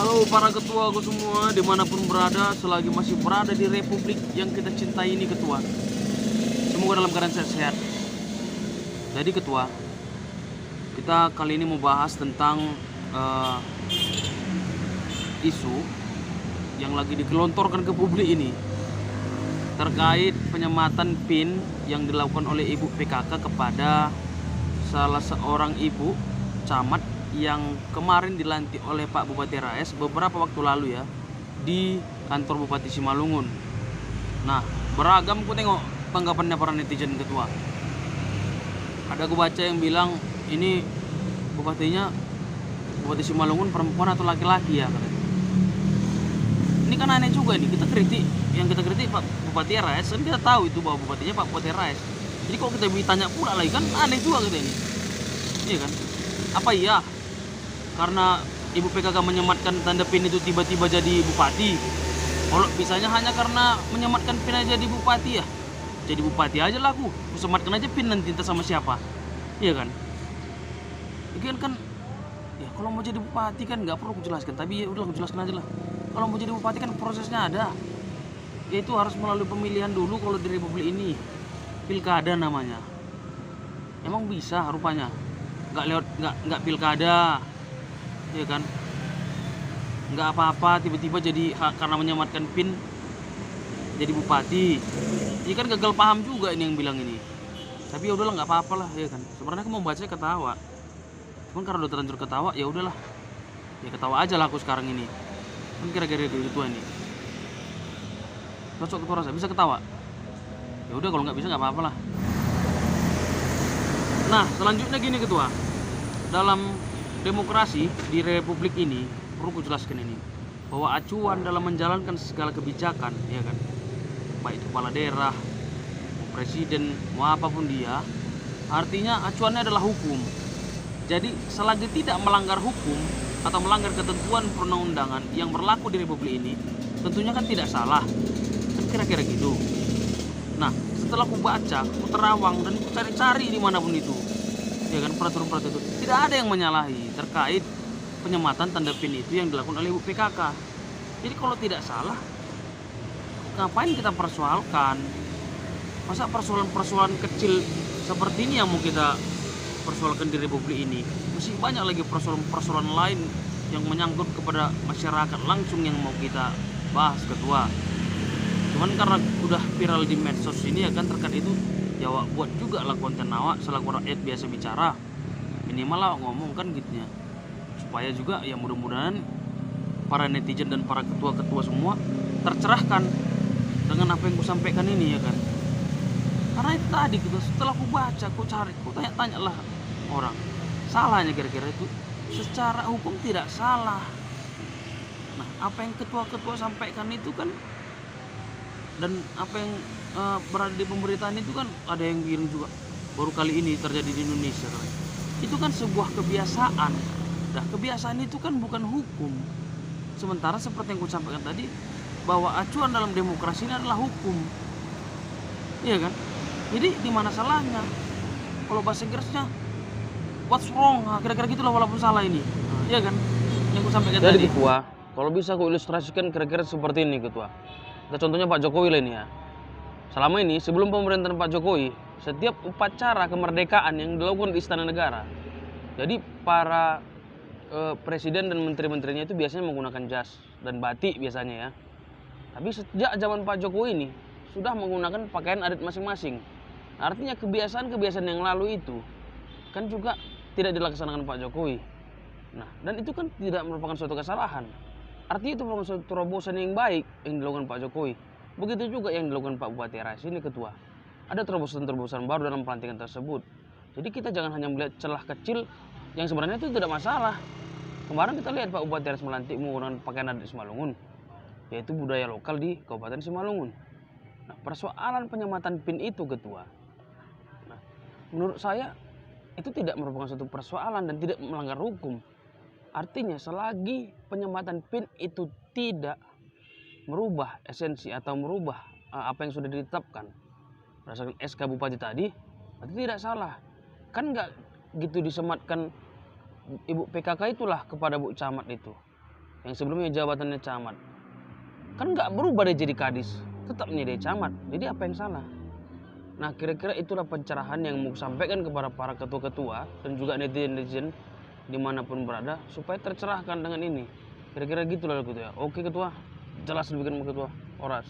Halo para ketua aku semua, dimanapun berada, selagi masih berada di republik yang kita cintai ini ketua, semoga dalam keadaan sehat-sehat. Jadi ketua, kita kali ini mau bahas tentang isu yang lagi digelontorkan ke publik ini terkait penyematan PIN yang dilakukan oleh Ibu PKK kepada salah seorang ibu camat yang kemarin dilantik oleh Pak Bupati Rais beberapa waktu lalu ya di kantor Bupati Simalungun. Nah, beragam ku tengok tanggapannya para netizen ketua. Ada aku baca yang bilang ini Bupati Simalungun perempuan atau laki-laki ya katanya. Ini kan aneh juga nih, kita kritik Pak Bupati Rais, kan kita tahu itu bahwa bupatinya Pak Bupati Rais. Jadi kalau kita ditanya pula lagi kan aneh juga gitu ini. Iya kan? Apa iya karena Ibu PKK menyematkan tanda PIN itu tiba-tiba jadi bupati? Kalau misalnya hanya karena menyematkan PIN aja jadi bupati ya, jadi bupati aja lah aku sematkan aja PIN nanti entah sama siapa. Iya kan? Lagian kan ya kalau mau jadi bupati kan nggak perlu aku jelaskan, tapi ya udah aku jelaskan aja lah. Kalau mau jadi bupati kan prosesnya ada, yaitu harus melalui pemilihan dulu. Kalau di republik ini pilkada namanya. Emang bisa rupanya nggak pilkada, ya kan? Nggak apa-apa tiba-tiba jadi karena menyematkan PIN jadi bupati. Ini kan gagal paham juga ini yang bilang ini. Tapi ya udahlah nggak apa-apa lah, ya kan? Sebenarnya aku mau baca ketawa, cuman karena udah terlanjur ketawa ya udahlah, ya ketawa aja lah aku sekarang ini. Kan kira-kira gitu ini cocok ketua rasa bisa ketawa. Ya udah kalau nggak bisa nggak apa-apa lah. Nah selanjutnya gini ketua, dalam demokrasi di republik ini perlu ku jelaskan ini bahwa acuan dalam menjalankan segala kebijakan, ya kan, baik itu kepala daerah, presiden, mau apapun dia, artinya acuannya adalah hukum. Jadi selagi tidak melanggar hukum atau melanggar ketentuan perundang-undangan yang berlaku di republik ini, tentunya kan tidak salah. Kan kira-kira gitu. Nah, setelah aku baca, aku terawang dan aku cari-cari dimanapun itu, ya kan, peraturan-peraturan itu tidak ada yang menyalahi terkait penyematan tanda PIN itu yang dilakukan oleh Ibu PKK. Jadi kalau tidak salah, ngapain kita persoalkan? Masa persoalan-persoalan kecil seperti ini yang mau kita persoalkan di republik ini? Masih banyak lagi persoalan-persoalan lain yang menyangkut kepada masyarakat langsung yang mau kita bahas ketua. Cuman karena udah viral di medsos ini ya kan, terkait itu ya buat juga lah konten awak selaku rakyat biasa bicara, minimal lah ngomong kan gitu ya, supaya juga ya mudah-mudahan para netizen dan para ketua-ketua semua tercerahkan dengan apa yang ku sampaikan ini ya kan. Karena itu tadi gitu, setelah ku baca, ku cari, ku tanya-tanya lah orang, salahnya kira-kira itu secara hukum tidak salah. Nah apa yang ketua-ketua sampaikan itu kan, dan apa yang berada di pemberitaan itu kan ada yang bilang juga baru kali ini terjadi di Indonesia kan. Itu kan sebuah kebiasaan. Nah kebiasaan itu kan bukan hukum. Sementara seperti yang ku sampaikan tadi, bahwa acuan dalam demokrasi ini adalah hukum, iya kan? Jadi di mana salahnya? Kalau bahasa Inggrisnya what's wrong? Nah, kira-kira gitulah walaupun salah ini, iya kan? Yang ku sampaikan tadi. Ketua, kalau bisa aku ilustrasikan kira-kira seperti ini ketua. Kita contohnya Pak Jokowi lah ini ya. Selama ini sebelum pemerintahan Pak Jokowi, setiap upacara kemerdekaan yang dilakukan di Istana Negara, jadi para presiden dan menteri-menterinya itu biasanya menggunakan jas dan batik biasanya ya. Tapi sejak zaman Pak Jokowi ini sudah menggunakan pakaian adat masing-masing. Artinya kebiasaan-kebiasaan yang lalu itu kan juga tidak dilaksanakan Pak Jokowi. Nah, dan itu kan tidak merupakan suatu kesalahan. Artinya itu merupakan suatu terobosan yang baik yang dilakukan Pak Jokowi. Begitu juga yang dilakukan Pak Bupati Rais ini ketua. Ada terobosan-terobosan baru dalam pelantikan tersebut. Jadi kita jangan hanya melihat celah kecil yang sebenarnya itu tidak masalah. Kemarin kita lihat Pak Bupati Rais melantik menggunakan pakaian adat Simalungun, yaitu budaya lokal di Kabupaten Simalungun. Nah, persoalan penyematan PIN itu ketua, nah, menurut saya itu tidak merupakan suatu persoalan dan tidak melanggar hukum. Artinya selagi penyematan PIN itu tidak merubah esensi atau merubah apa yang sudah ditetapkan berdasarkan SK Bupati tadi, berarti tidak salah. Kan nggak gitu disematkan Ibu PKK itulah kepada Bu Camat itu. yang sebelumnya jabatannya camat. Kan nggak berubah dia jadi kadis, tetap menjadi camat. Jadi apa yang salah? Nah, kira-kira itulah pencerahan yang mau sampaikan kepada para ketua-ketua dan juga netizen-netizen dimanapun berada supaya tercerahkan dengan ini. Kira-kira gitu lah ketua. Oke ketua, jelas lebih ketua. Oras.